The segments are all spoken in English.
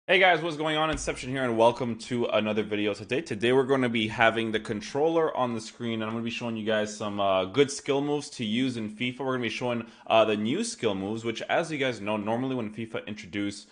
Hey guys, what's going on? Inception here, and welcome to another video today. Today we're going to be having the controller on the screen, and I'm going to be showing you guys some good skill moves to use in FIFA. We're going to be showing the new skill moves, which, as you guys know, normally when FIFA introduce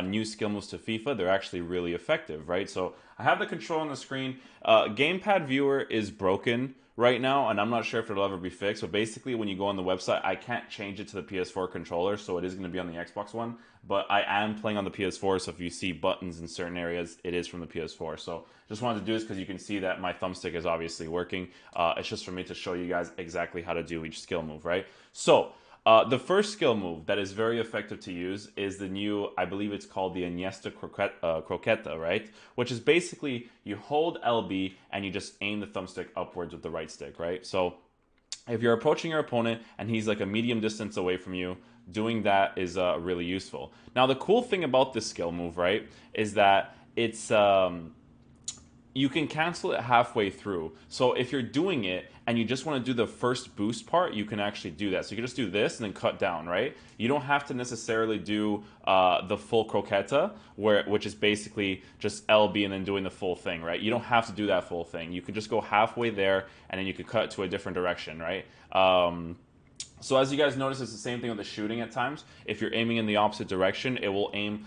new skill moves to FIFA, they're actually really effective, right? So I have the controller on the screen. Gamepad viewer is broken right now, and I'm not sure if it'll ever be fixed. So basically, when you go on the website, I can't change it to the PS4 controller, so it is going to be on the Xbox One. But I am playing on the PS4, so if you see buttons in certain areas, it is from the PS4. So just wanted to do this because you can see that my thumbstick is obviously working. It's just for me to show you guys exactly how to do each skill move, right? So the first skill move that is very effective to use is the new, I believe it's called the Iniesta Croqueta, right? Which is basically you hold LB and you just aim the thumbstick upwards with the right stick, right? So if you're approaching your opponent and he's like a medium distance away from you, doing that is really useful. Now, the cool thing about this skill move, right, is that it's you can cancel it halfway through. So if you're doing it and you just want to do the first boost part, you can actually do that. So you can just do this and then cut down, right? You don't have to necessarily do the full croqueta, which is basically just LB and then doing the full thing, right? You don't have to do that full thing. You can just go halfway there and then you can cut to a different direction, right? So as you guys notice, it's the same thing with the shooting at times. If you're aiming in the opposite direction, it will aim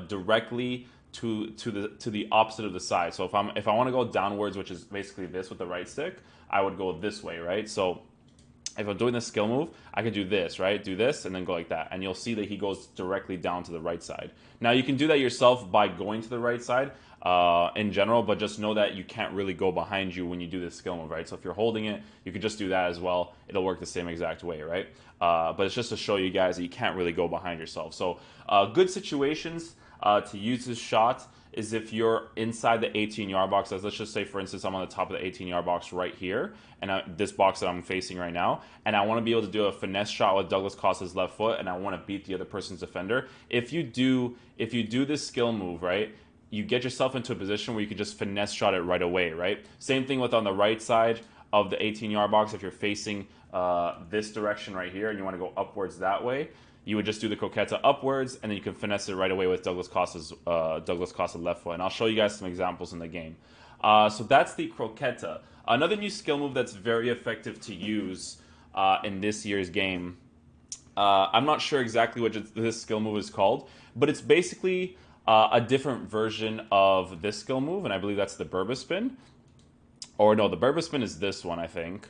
directly to the opposite of the side. So if I want to go downwards, which is basically this with the right stick, I would go this way, right? So if I'm doing this skill move, I could do this, right? Do this and then go like that. And you'll see that he goes directly down to the right side. Now, you can do that yourself by going to the right side in general, but just know that you can't really go behind you when you do this skill move, right? So if you're holding it, you could just do that as well. It'll work the same exact way, right? But it's just to show you guys that you can't really go behind yourself. So good situations to use this shot is if you're inside the 18-yard box. Let's just say, for instance, I'm on the top of the 18-yard box right here, and this box that I'm facing right now, and I want to be able to do a finesse shot with Douglas Costa's left foot, and I want to beat the other person's defender. If you do this skill move, right, you get yourself into a position where you can just finesse shot it right away, right? Same thing with on the right side of the 18-yard box. If you're facing this direction right here and you want to go upwards that way, you would just do the croqueta upwards, and then you can finesse it right away with Douglas Costa's left foot. And I'll show you guys some examples in the game. So that's the croqueta. Another new skill move that's very effective to use in this year's game. I'm not sure exactly what this skill move is called, but it's basically a different version of this skill move, and I believe that's the Bourbon Spin. Or no, the Bourbon Spin is this one, I think.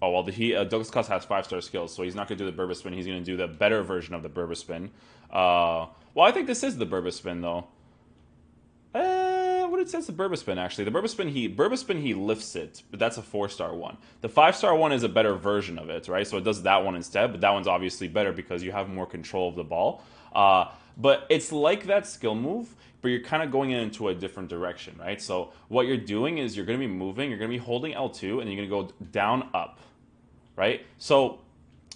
Oh, well, Douglas Costa has 5-star skills, so he's not going to do the Bourbon Spin. He's going to do the better version of the Bourbon Spin. Well, I think this is the Bourbon Spin, though. What it says the Bourbon Spin, actually. The Bourbon Spin, he lifts it, but that's a 4-star one. The 5-star one is a better version of it, right? So it does that one instead, but that one's obviously better because you have more control of the ball. But it's like that skill move, but you're kind of going into a different direction, right? So what you're doing is you're going to be moving, you're going to be holding L2, and you're going to go down, up, right? So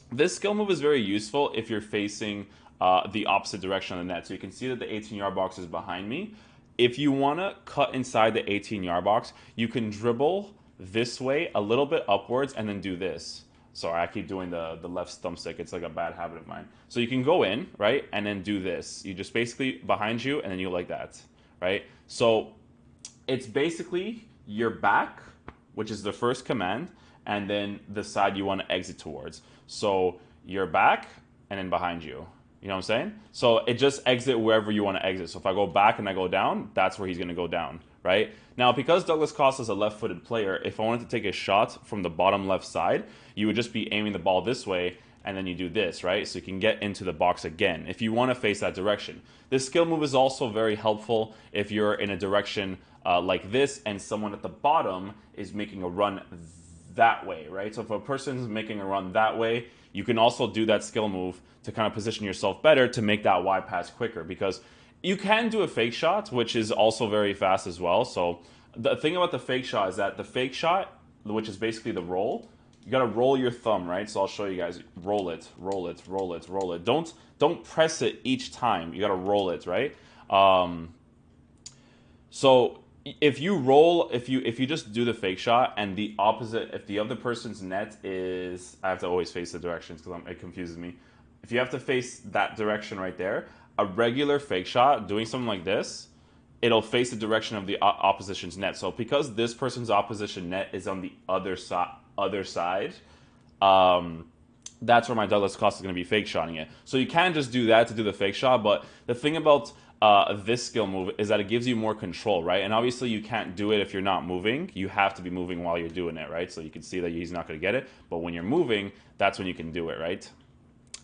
this skill move is very useful if you're facing the opposite direction of the net. So you can see that the 18-yard box is behind me. If you want to cut inside the 18-yard box, you can dribble this way a little bit upwards and then do this. Sorry, I keep doing the left thumbstick. It's like a bad habit of mine. So you can go in, right, and then do this. You just basically behind you, and then you like that, right? So it's basically your back, which is the first command, and then the side you want to exit towards. So your back, and then behind you. You know what I'm saying? So it just exit wherever you want to exit. So if I go back and I go down, that's where he's going to go down, right? Now, because Douglas Costa is a left-footed player, if I wanted to take a shot from the bottom left side, you would just be aiming the ball this way, and then you do this, right? So you can get into the box again if you want to face that direction. This skill move is also very helpful if you're in a direction like this, and someone at the bottom is making a run that way, right? So if a person is making a run that way, you can also do that skill move to kind of position yourself better to make that wide pass quicker, because you can do a fake shot, which is also very fast as well. So the thing about the fake shot is that the fake shot, which is basically the roll, you got to roll your thumb, right? So I'll show you guys. Roll it, roll it, roll it, roll it. Don't press it each time. You got to roll it, right? So if you roll, if you just do the fake shot and the opposite, if the other person's net is, I have to always face the directions because it confuses me. If you have to face that direction right there, a regular fake shot, doing something like this, it'll face the direction of the opposition's net. So because this person's opposition net is on the other side, um, that's where my Douglas Costa is going to be fake shotting it. So you can just do that to do the fake shot, but the thing about this skill move is that it gives you more control, right? And obviously you can't do it if you're not moving. You have to be moving while you're doing it, right? So you can see that he's not going to get it, but when you're moving, that's when you can do it, right?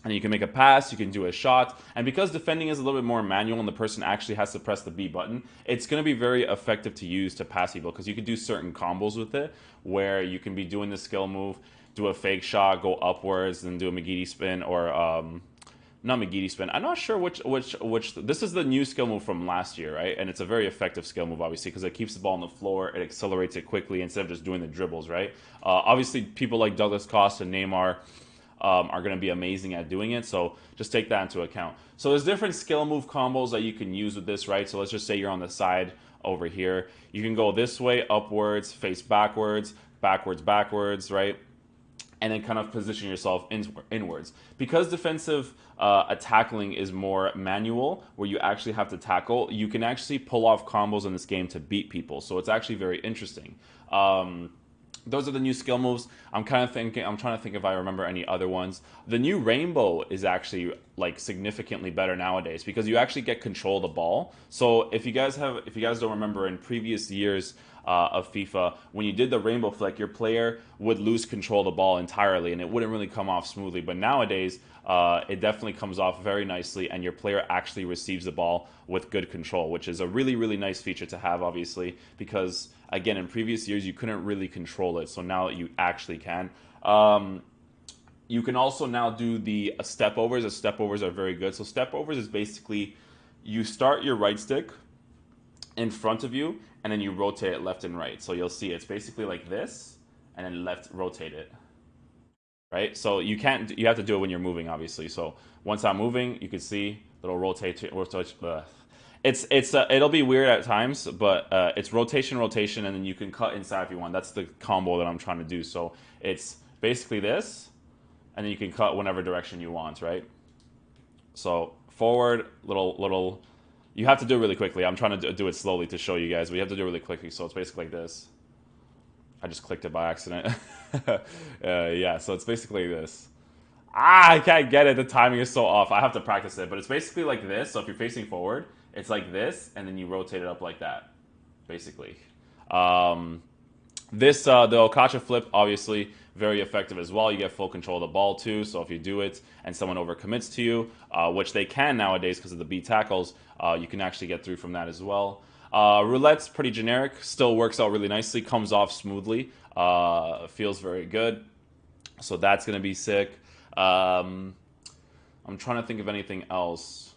And you can make a pass, you can do a shot, and because defending is a little bit more manual and the person actually has to press the B button, it's going to be very effective to use to pass people because you can do certain combos with it where you can be doing the skill move, do a fake shot, go upwards, then do a McGeady spin or not McGeady spin. I'm not sure which. This is the new skill move from last year, right? And it's a very effective skill move, obviously, because it keeps the ball on the floor, it accelerates it quickly instead of just doing the dribbles, right? Obviously, people like Douglas Costa and Neymar are going to be amazing at doing it. So just take that into account. So there's different skill move combos that you can use with this, right? So let's just say you're on the side over here. You can go this way, upwards, face backwards, backwards, right? And then kind of position yourself inwards. Because defensive tackling is more manual, where you actually have to tackle, you can actually pull off combos in this game to beat people. So it's actually very interesting. Those are the new skill moves. I'm trying to think if I remember any other ones. The new rainbow is actually like significantly better nowadays because you actually get control of the ball. So if you guys don't remember in previous years of FIFA, when you did the rainbow flick, your player would lose control of the ball entirely and it wouldn't really come off smoothly. But nowadays, it definitely comes off very nicely and your player actually receives the ball with good control, which is a really, really nice feature to have, obviously, because again, in previous years, you couldn't really control it. So now you actually can. You can also now do the step overs. The step overs are very good. So step overs is basically you start your right stick in front of you and then you rotate it left and right. So you'll see it's basically like this and then left rotate it. Right? So you have to do it when you're moving, obviously. So once I'm moving, you can see little rotate. It'll be weird at times, but it's rotation, and then you can cut inside if you want. That's the combo that I'm trying to do. So it's basically this, and then you can cut whenever direction you want, right? So forward, little. You have to do it really quickly. I'm trying to do it slowly to show you guys. We have to do it really quickly. So it's basically like this. I just clicked it by accident. Yeah, so it's basically this. I can't get it. The timing is so off. I have to practice it. But it's basically like this. So if you're facing forward, it's like this, and then you rotate it up like that, basically. The Okacha flip, obviously, very effective as well. You get full control of the ball, too. So if you do it and someone overcommits to you, which they can nowadays because of the B tackles, you can actually get through from that as well. Roulette's pretty generic. Still works out really nicely. Comes off smoothly. Feels very good. So that's going to be sick. I'm trying to think of anything else.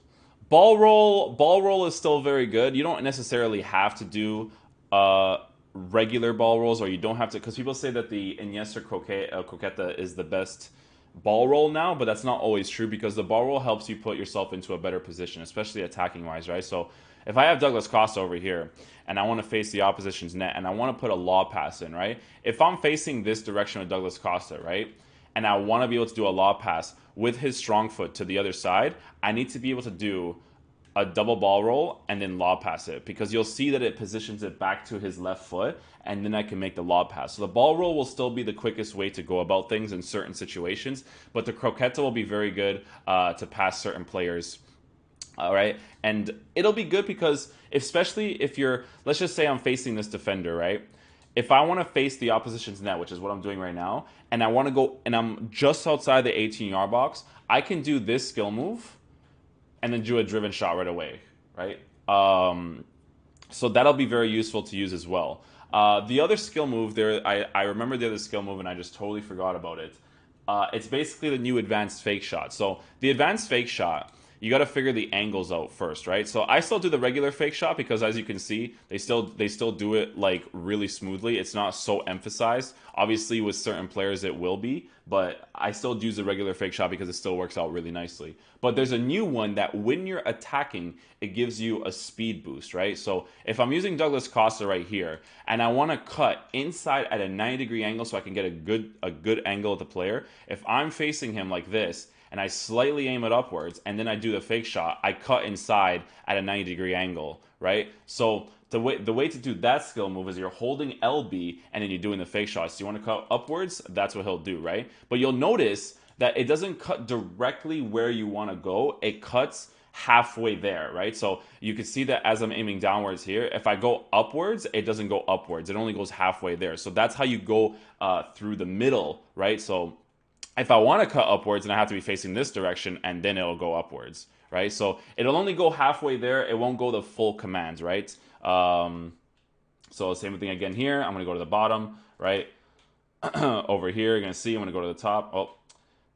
Ball roll is still very good. You don't necessarily have to do regular ball rolls, or you don't have to, because people say that the Iniesta Croqueta is the best ball roll now, but that's not always true because the ball roll helps you put yourself into a better position, especially attacking wise, right? So if I have Douglas Costa over here and I want to face the opposition's net and I want to put a lob pass in, right? If I'm facing this direction with Douglas Costa, right, and I want to be able to do a lob pass with his strong foot to the other side, I need to be able to do a double ball roll and then lob pass it, because you'll see that it positions it back to his left foot and then I can make the lob pass. So the ball roll will still be the quickest way to go about things in certain situations, but the croqueta will be very good to pass certain players. All right, and it'll be good because especially if you're, let's just say I'm facing this defender, right? If I want to face the opposition's net, which is what I'm doing right now, and I want to go and I'm just outside the 18-yard box, I can do this skill move and then do a driven shot right away, right? So that'll be very useful to use as well. The other skill move there, I remember the other skill move and I just totally forgot about it. It's basically the new advanced fake shot. So the advanced fake shot, you got to figure the angles out first, right? So I still do the regular fake shot because, as you can see, they still do it like really smoothly. It's not so emphasized. Obviously, with certain players, it will be, but I still use the regular fake shot because it still works out really nicely. But there's a new one that when you're attacking, it gives you a speed boost, right? So if I'm using Douglas Costa right here and I want to cut inside at a 90-degree angle so I can get a good angle at the player, if I'm facing him like this, and I slightly aim it upwards, and then I do the fake shot, I cut inside at a 90-degree angle, right? So the way to do that skill move is you're holding LB and then you're doing the fake shot. So you want to cut upwards, that's what he'll do, right? But you'll notice that it doesn't cut directly where you want to go. It cuts halfway there, right? So you can see that as I'm aiming downwards here, if I go upwards, it doesn't go upwards. It only goes halfway there. So that's how you go through the middle, right? So if I want to cut upwards, then I have to be facing this direction, and then it'll go upwards, right? So it'll only go halfway there. It won't go the full command, right? So same thing again here. I'm going to go to the bottom, right? Over here, you're going to see I'm going to go to the top. Oh,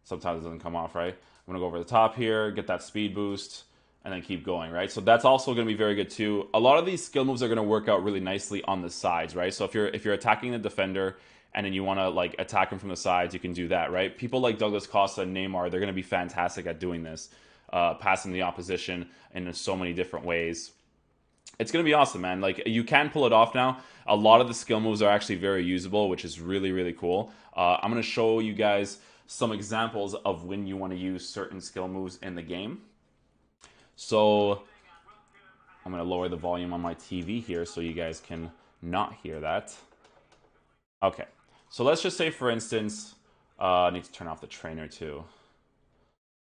sometimes it doesn't come off, right? I'm going to go over the top here, get that speed boost, and then keep going, right? So that's also going to be very good too. A lot of these skill moves are going to work out really nicely on the sides, right? So if you're attacking the defender and then you want to like attack him from the sides, you can do that, right? People like Douglas Costa and Neymar, they're going to be fantastic at doing this, passing the opposition in so many different ways. It's going to be awesome, man. Like, you can pull it off now. A lot of the skill moves are actually very usable, which is really, really cool. I'm going to show you guys some examples of when you want to use certain skill moves in the game. So I'm going to lower the volume on my TV here so you guys can not hear that. Okay, so let's just say, for instance, I need to turn off the trainer too.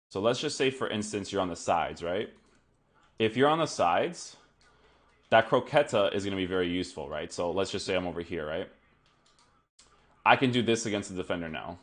So let's just say, for instance, you're on the sides, right? If you're on the sides, that croqueta is going to be very useful, right? So let's just say I'm over here, right? I can do this against the defender now,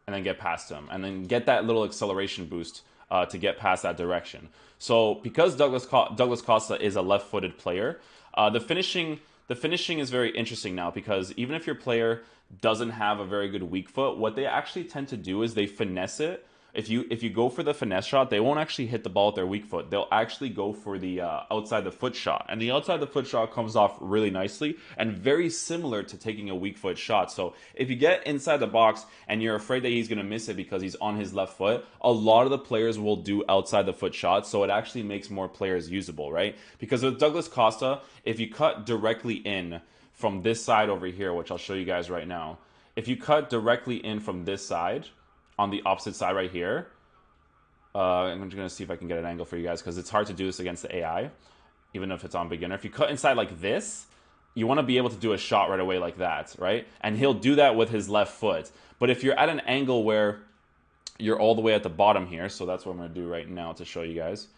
and then get past him, and then get that little acceleration boost to get past that direction. So because Douglas Costa is a left-footed player, the finishing is very interesting now, because even if your player doesn't have a very good weak foot, what they actually tend to do is they finesse it. If you go for the finesse shot, they won't actually hit the ball with their weak foot. They'll actually go for the outside the foot shot. And the outside the foot shot comes off really nicely and very similar to taking a weak foot shot. So if you get inside the box and you're afraid that he's going to miss it because he's on his left foot, a lot of the players will do outside the foot shots. So it actually makes more players usable, right? Because with Douglas Costa, if you cut directly in from this side over here, which I'll show you guys right now, if you cut directly in from this side, on the opposite side right here, I'm just going to see if I can get an angle for you guys, because it's hard to do this against the AI, even if it's on beginner. If you cut inside like this, you want to be able to do a shot right away like that, right? And he'll do that with his left foot. But if you're at an angle where you're all the way at the bottom here, so that's what I'm going to do right now to show you guys. If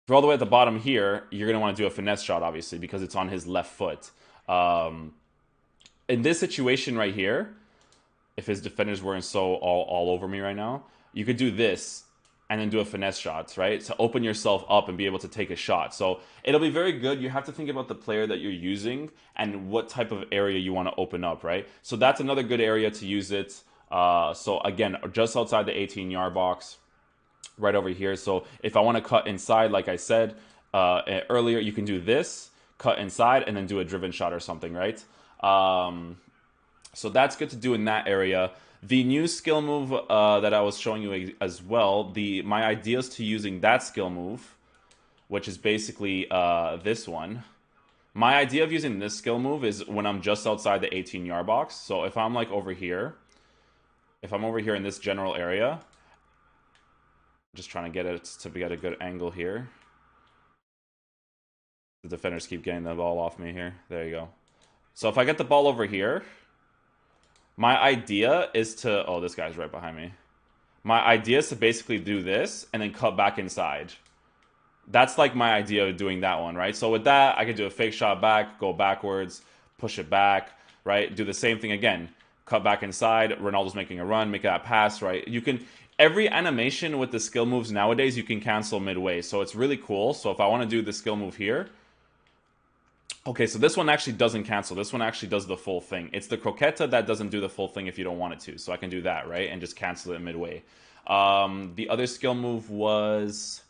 you're all the way at the bottom here, you're going to want to do a finesse shot, obviously, because it's on his left foot. In this situation right here, if his defenders weren't so all over me right now, you could do this and then do a finesse shot, right? To open yourself up and be able to take a shot. So it'll be very good. You have to think about the player that you're using and what type of area you want to open up, right? So that's another good area to use it. So again, just outside the 18-yard box, right over here. So if I want to cut inside, like I said earlier, you can do this, cut inside, and then do a driven shot or something, right? So that's good to do in that area. The new skill move that I was showing you as well, my ideas to using that skill move, which is basically this one. My idea of using this skill move is when I'm just outside the 18-yard box. So if I'm like over here, if I'm over here in this general area, just trying to get it to get a good angle here. The defenders keep getting the ball off me here. There you go. So if I get the ball over here, my idea is to... Oh, this guy's right behind me. My idea is to basically do this and then cut back inside. That's like my idea of doing that one, right? So with that, I could do a fake shot back, go backwards, push it back, right? Do the same thing again. Cut back inside. Ronaldo's making a run, make that pass, right? You can... Every animation with the skill moves nowadays, you can cancel midway. So it's really cool. So if I want to do the skill move here... Okay, so this one actually doesn't cancel. This one actually does the full thing. It's the croqueta that doesn't do the full thing if you don't want it to. So I can do that, right? And just cancel it midway. The other skill move was...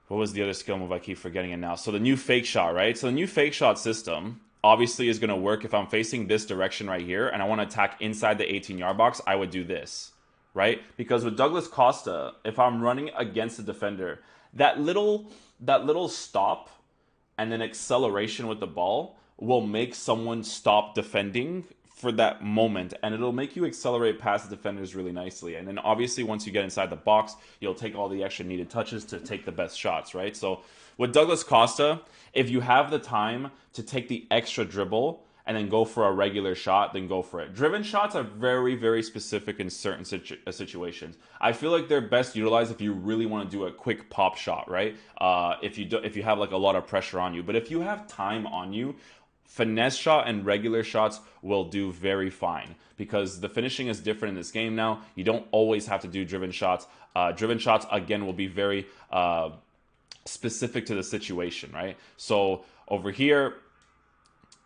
What was the other skill move? I keep forgetting it now. So the new fake shot, right? So the new fake shot system obviously is going to work if I'm facing this direction right here and I want to attack inside the 18-yard box. I would do this, right? Because with Douglas Costa, if I'm running against the defender, that little stop and then acceleration with the ball will make someone stop defending for that moment, and it'll make you accelerate past the defenders really nicely. And then obviously once you get inside the box, you'll take all the extra needed touches to take the best shots, right? So with Douglas Costa, if you have the time to take the extra dribble and then go for a regular shot, then go for it. Driven shots are very, very specific in certain situations. I feel like they're best utilized if you really want to do a quick pop shot, right? If you have like a lot of pressure on you. But if you have time on you, finesse shot and regular shots will do very fine because the finishing is different in this game now. You don't always have to do driven shots. Driven shots, again, will be very specific to the situation, right? So over here,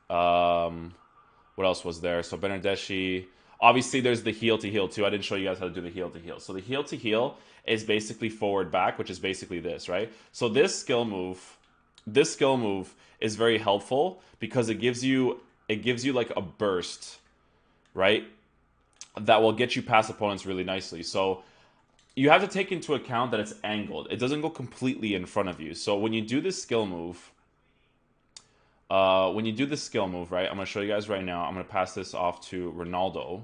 what else was there? So Bernardeschi. Obviously, there's the heel to heel too. I didn't show you guys how to do the heel to heel. So the heel to heel is basically forward back, which is basically this, right? So this skill move is very helpful because it gives you like a burst, right? That will get you past opponents really nicely. So you have to take into account that it's angled. It doesn't go completely in front of you. So when you do this skill move, right, I'm going to show you guys right now. I'm going to pass this off to Ronaldo.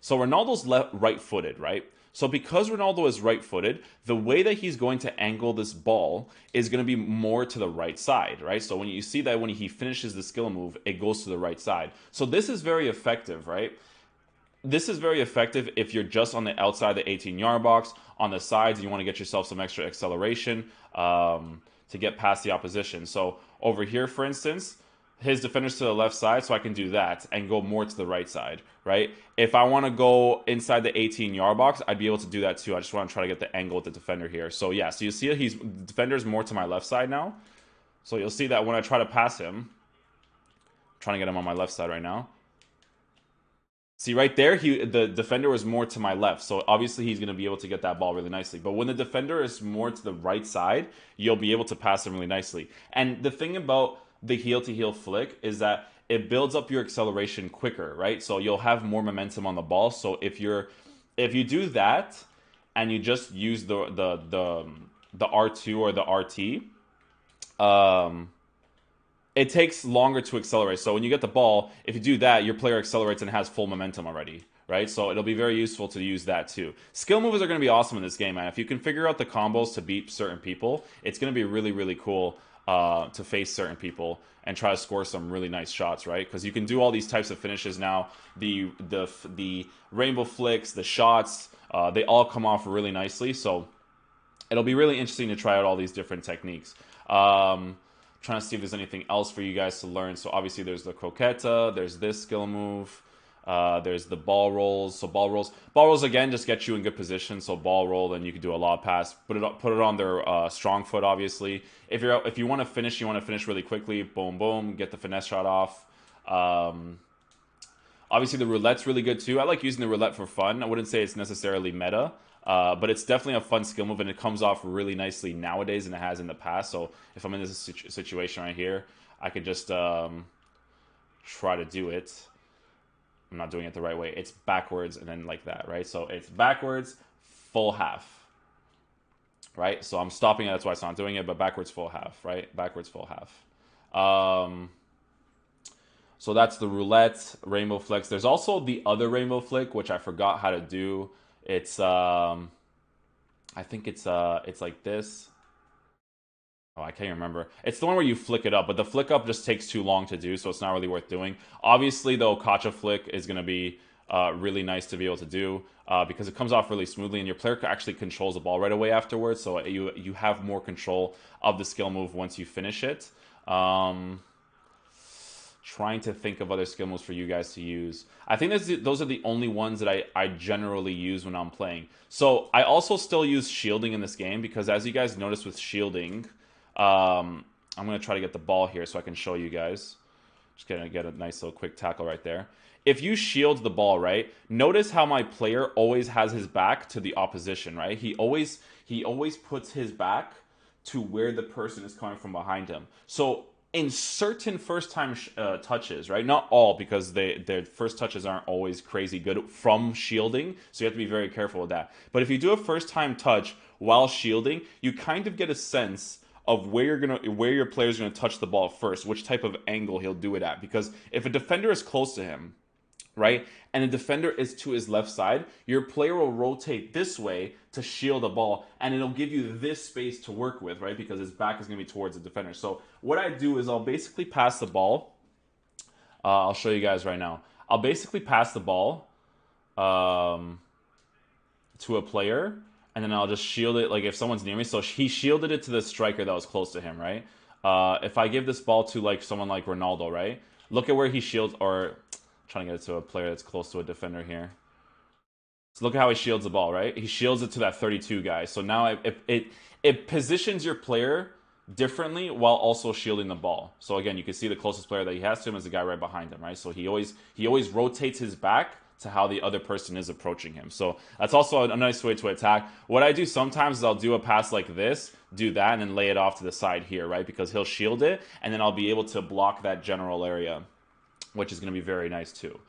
So Ronaldo's right-footed, right? So because Ronaldo is right-footed, the way that he's going to angle this ball is going to be more to the right side, right? So when you see that when he finishes the skill move, it goes to the right side. So this is very effective, right? This is very effective if you're just on the outside of the 18-yard box. On the sides, you want to get yourself some extra acceleration to get past the opposition. So over here, for instance, his defender's to the left side, so I can do that and go more to the right side, right? If I want to go inside the 18-yard box, I'd be able to do that too. I just want to try to get the angle with the defender here. So yeah, so you see the defender's more to my left side now. So you'll see that when I try to pass him, I'm trying to get him on my left side right now. See right there, the defender was more to my left, so obviously he's going to be able to get that ball really nicely. But when the defender is more to the right side, you'll be able to pass him really nicely. And the thing about the heel-to-heel flick is that it builds up your acceleration quicker, right? So you'll have more momentum on the ball. So if you do that and you just use the R2 or the RT, it takes longer to accelerate. So when you get the ball, if you do that, your player accelerates and has full momentum already, right? So it'll be very useful to use that too. Skill moves are going to be awesome in this game, man. If you can figure out the combos to beat certain people, it's going to be really, really cool to face certain people and try to score some really nice shots, right? Because you can do all these types of finishes now. The rainbow flicks, the shots, they all come off really nicely. So it'll be really interesting to try out all these different techniques. Trying to see if there's anything else for you guys to learn. So obviously there's the croqueta, there's this skill move, there's the ball rolls. So ball rolls again just get you in good position. So ball roll, then you can do a lob pass, put it on their strong foot. Obviously, if you want to finish, really quickly. Boom, boom, get the finesse shot off. Obviously the roulette's really good too. I like using the roulette for fun. I wouldn't say it's necessarily meta. But it's definitely a fun skill move, and it comes off really nicely nowadays than it has in the past. So if I'm in this situation right here, I could just try to do it. I'm not doing it the right way. It's backwards and then like that, right? So it's backwards, full half, right? So I'm stopping it. That's why it's not doing it, but backwards, full half, right? Backwards, full half. So that's the roulette, rainbow flicks. There's also the other rainbow flick, which I forgot how to do. It's I think it's like this. Oh, I can't remember. It's the one where you flick it up, but the flick up just takes too long to do, so it's not really worth doing. Obviously, the Okacha flick is going to be really nice to be able to do because it comes off really smoothly, and your player actually controls the ball right away afterwards, so you have more control of the skill move once you finish it. Trying to think of other skill moves for you guys to use. I think those are the only ones that I generally use when I'm playing. So I also still use shielding in this game because as you guys notice with shielding, I'm going to try to get the ball here so I can show you guys. Just going to get a nice little quick tackle right there. If you shield the ball, right, notice how my player always has his back to the opposition, right? He always puts his back to where the person is coming from behind him. So in certain first-time touches, right? Not all, because their first touches aren't always crazy good from shielding, so you have to be very careful with that. But if you do a first-time touch while shielding, you kind of get a sense of where your player's gonna touch the ball first, which type of angle he'll do it at. Because if a defender is close to him, right? And the defender is to his left side, your player will rotate this way to shield the ball, and it'll give you this space to work with, right? Because his back is going to be towards the defender. So what I do is I'll basically pass the ball. I'll show you guys right now. I'll basically pass the ball um, to a player, and then I'll just shield it. Like if someone's near me, so he shielded it to the striker that was close to him, right? If I give this ball to like someone like Ronaldo, right? Look at where he shields, or I'm trying to get it to a player that's close to a defender here. So look at how he shields the ball, right? He shields it to that 32 guy. So now it positions your player differently while also shielding the ball. So again, you can see the closest player that he has to him is the guy right behind him, right? So he always rotates his back to how the other person is approaching him. So that's also a nice way to attack. What I do sometimes is I'll do a pass like this, do that, and then lay it off to the side here, right? Because he'll shield it, and then I'll be able to block that general area, which is going to be very nice too.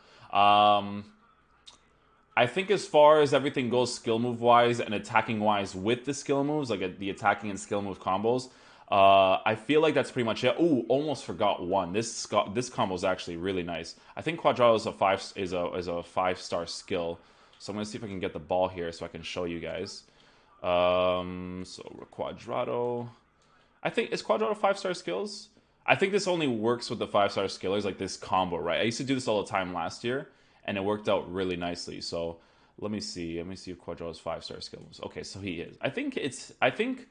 I think as far as everything goes skill move wise and attacking wise with the skill moves, like the attacking and skill move combos, I feel like that's pretty much it. Ooh, almost forgot one. This combo is actually really nice. I think Quadrado is a 5-star skill. So I'm gonna see if I can get the ball here so I can show you guys. So Quadrado, I think is Quadrado 5-star skills. I think this only works with the 5-star skillers, like this combo, right? I used to do this all the time last year, and it worked out really nicely. So let me see. Let me see if Quadrado's 5-star skills. Okay, so he is. I think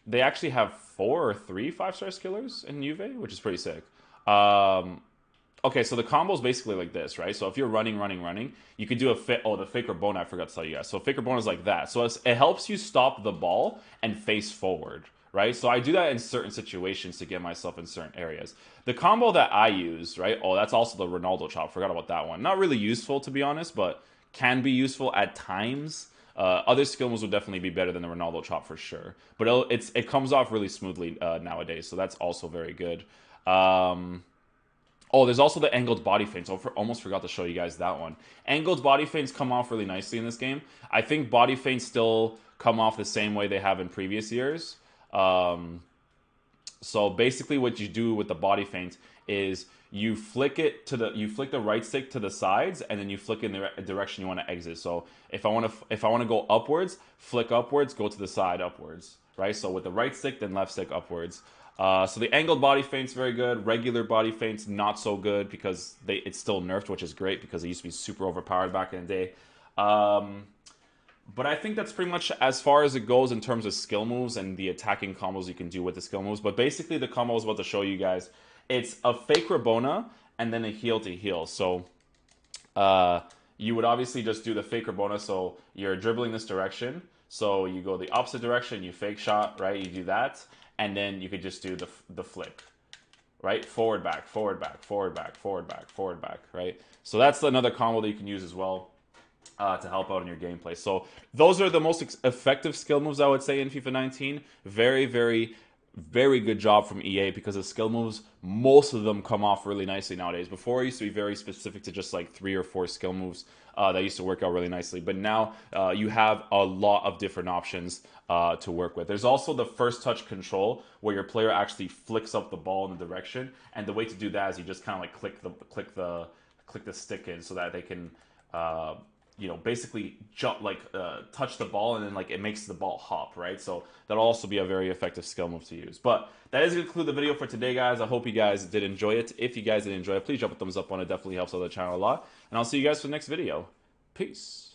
they actually have 4 or 3 5-star skillers in Juve, which is pretty sick. Okay, so the combo is basically like this, right? So if you're running, you could do the fake Rabona, I forgot to tell you guys. So fake Rabona is like that. So it helps you stop the ball and face forward, right? So I do that in certain situations to get myself in certain areas. The combo that I use, right? Oh, that's also the Ronaldo Chop. Forgot about that one. Not really useful, to be honest, but can be useful at times. Other skill moves would definitely be better than the Ronaldo Chop for sure. But it comes off really smoothly nowadays, so that's also very good. Oh, there's also the angled body feints. I almost forgot to show you guys that one. Angled body feints come off really nicely in this game. I think body feints still come off the same way they have in previous years. So basically what you do with the body feint is you flick the right stick to the sides, and then you flick in the direction you want to exit. So if I want to go upwards, flick upwards, go to the side upwards, right? So with the right stick, then left stick upwards. So the angled body feint's very good. Regular body feint's not so good because it's still nerfed, which is great because it used to be super overpowered back in the day. But I think that's pretty much as far as it goes in terms of skill moves and the attacking combos you can do with the skill moves. But basically the combo I was about to show you guys, it's a fake Rabona and then a heel to heel. So you would obviously just do the fake Rabona. So you're dribbling this direction. So you go the opposite direction, you fake shot, right? You do that. And then you could just do the flick, right? Forward, back, forward, back, forward, back, forward, back, forward, back, right? So that's another combo that you can use as well. To help out in your gameplay. So those are the most effective skill moves, I would say, in FIFA 19. Very, very, very good job from EA because the skill moves, most of them come off really nicely nowadays. Before, it used to be very specific to just like 3 or 4 skill moves that used to work out really nicely. But now you have a lot of different options to work with. There's also the first touch control where your player actually flicks up the ball in the direction. And the way to do that is you just kind of like click the stick in so that they can basically jump, touch the ball, and then it makes the ball hop, right? So that'll also be a very effective skill move to use. But that is going to conclude the video for today, guys. I hope you guys did enjoy it. If you guys did enjoy it, please drop a thumbs up on it. Definitely helps out the channel a lot. And I'll see you guys for the next video. Peace.